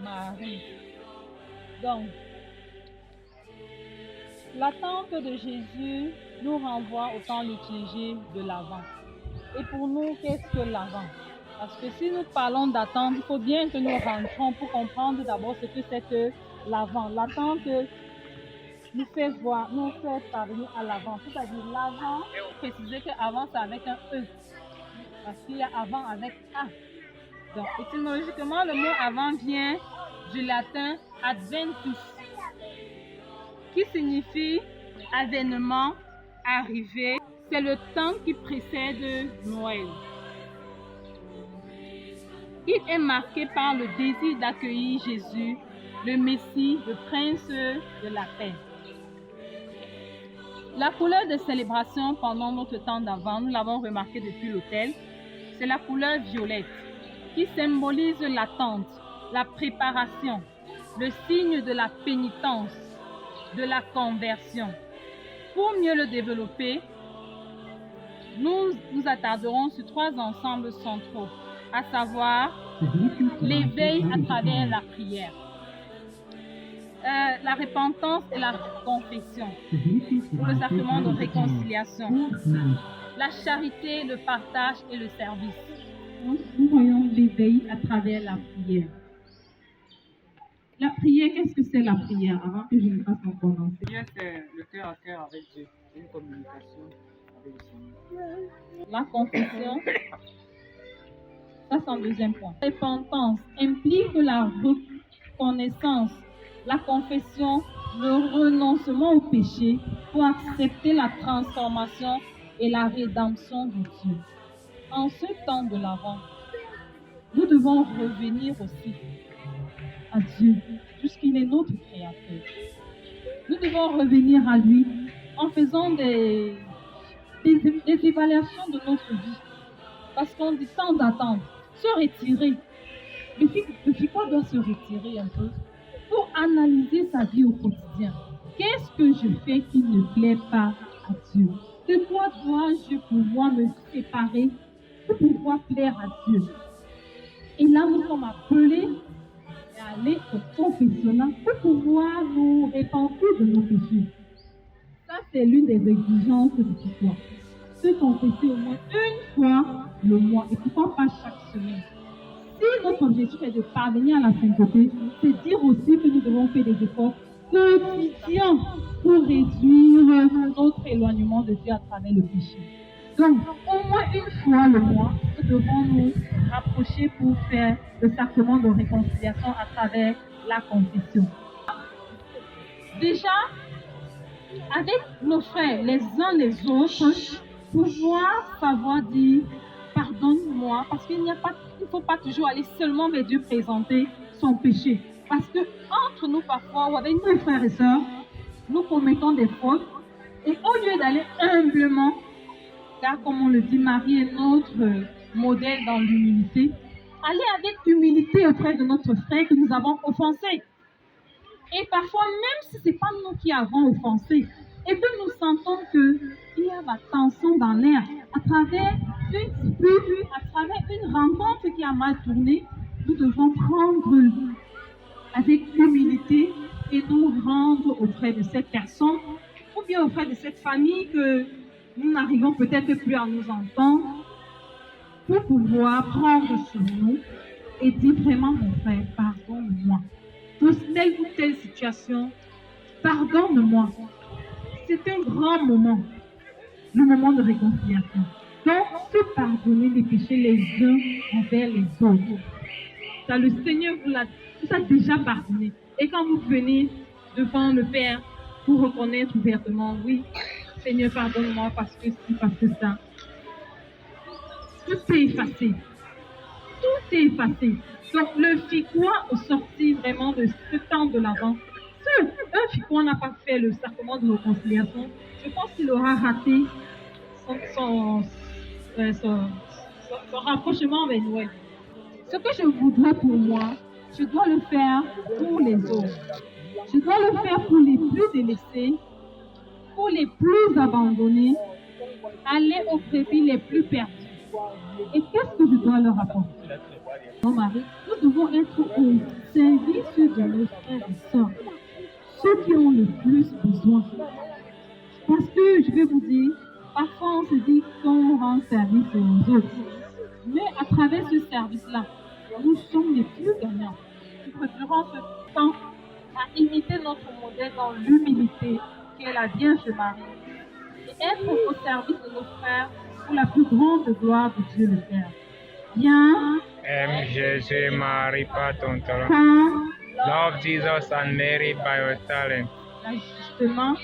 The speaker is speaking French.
Marie. Donc, l'attente de Jésus nous renvoie au temps liturgique de l'Avent. Et pour nous, qu'est-ce que l'Avent? Parce que si nous parlons d'attente, il faut bien que nous rentrons pour comprendre d'abord ce que c'est que l'Avent. L'attente nous fait voir, nous fait parvenir à l'Avent. C'est-à-dire l'Avent, préciser qu'avant c'est avec un E. Parce qu'il y a avant avec A. Donc, étymologiquement, le mot avant vient du latin adventus, qui signifie avènement, arrivée. C'est le temps qui précède Noël. Il est marqué par le désir d'accueillir Jésus, le Messie, le Prince de la paix. La couleur de célébration pendant notre temps d'Avent, nous l'avons remarqué depuis l'autel, c'est la couleur violette qui symbolise l'attente, la préparation, le signe de la pénitence, de la conversion. Pour mieux le développer, nous nous attarderons sur trois ensembles centraux, à savoir l'éveil à travers la prière, la repentance et la confession, le sacrement de réconciliation, la charité, le partage et le service. Nous voyons l'éveil à travers la prière. La prière, qu'est-ce que c'est la prière? Avant que je ne fasse mon prononcé. La prière, c'est le cœur à cœur avec Dieu, une communication avec le Seigneur. La confession, ça c'est un deuxième point. La repentance implique la reconnaissance, la confession, le renoncement au péché pour accepter la transformation et la rédemption de Dieu. En ce temps de l'Avent, nous devons revenir aussi à Dieu, puisqu'il est notre Créateur. Nous devons revenir à lui en faisant des évaluations de notre vie. Parce qu'on dit temps d'attente, se retirer. Le FICOA doit se retirer un peu pour analyser sa vie au quotidien. Qu'est-ce que je fais qui ne plaît pas à Dieu? De quoi dois-je pouvoir me séparer pour pouvoir plaire à Dieu? Et là, nous sommes appelés à aller au confessionnal pour pouvoir nous repentir de nos péchés. Ça, c'est l'une des exigences du FICOA. Se confesser au moins une fois le mois et pourquoi pas chaque semaine. Si notre objectif est de parvenir à la sainteté, c'est dire aussi que nous devons faire des efforts quotidiens pour réduire notre éloignement de Dieu à travers le péché. Donc, au moins une fois le mois, nous devons nous rapprocher pour faire le sacrement de réconciliation à travers la confession. Déjà, avec nos frères, les uns les autres, pouvoir savoir dire pardonne-moi, parce qu'il ne faut pas toujours aller seulement vers Dieu présenter son péché. Parce que entre nous parfois, ou avec nos frères et sœurs, nous commettons des fautes, et au lieu d'aller humblement, car comme on le dit, Marie est notre modèle dans l'humilité, aller avec humilité auprès de notre frère que nous avons offensé. Et parfois, même si ce n'est pas nous qui avons offensé, et que nous sentons qu'il y a la tension dans l'air, à travers une rencontre qui a mal tourné, nous devons prendre avec humilité et nous rendre auprès de cette personne, ou bien auprès de cette famille que nous n'arrivons peut-être plus à nous entendre, pour pouvoir prendre sur nous et dire vraiment, mon frère, pardonne-moi. Pour telle ou telle situation, pardonne-moi. C'est un grand moment, le moment de réconciliation. Donc, se pardonner les péchés les uns envers les autres. Ça, le Seigneur vous a déjà pardonné. Et quand vous venez devant le Père pour reconnaître ouvertement, oui, Seigneur, pardonne-moi parce que ci, parce que ça. Tout est effacé. Tout est effacé. Donc, le FICOA au sorti vraiment de ce temps de l'Avent, si un FICOA n'a pas fait le sacrement de réconciliation, je pense qu'il aura raté son rapprochement avec Noël. Ce que je voudrais pour moi, je dois le faire pour les autres. Je dois le faire pour les plus délaissés, pour les plus abandonnés, aller aux brebis les plus perdus. Et qu'est-ce que je dois leur apporter? Mon mari, nous devons être au service de nos frères et sœurs, ceux qui ont le plus besoin. Parce que je vais vous dire, parfois on se dit qu'on rend service aux autres. Mais à travers ce service-là, nous sommes les plus gagnants. Durant ce temps, à imiter notre modèle dans l'humilité, qui est la Vierge Marie, et être au service de nos frères pour la plus grande gloire de Dieu le Père. Bien. Aime Jésus, Marie, par ton talent. Car, Love Jesus and Mary by your talent. là, justement,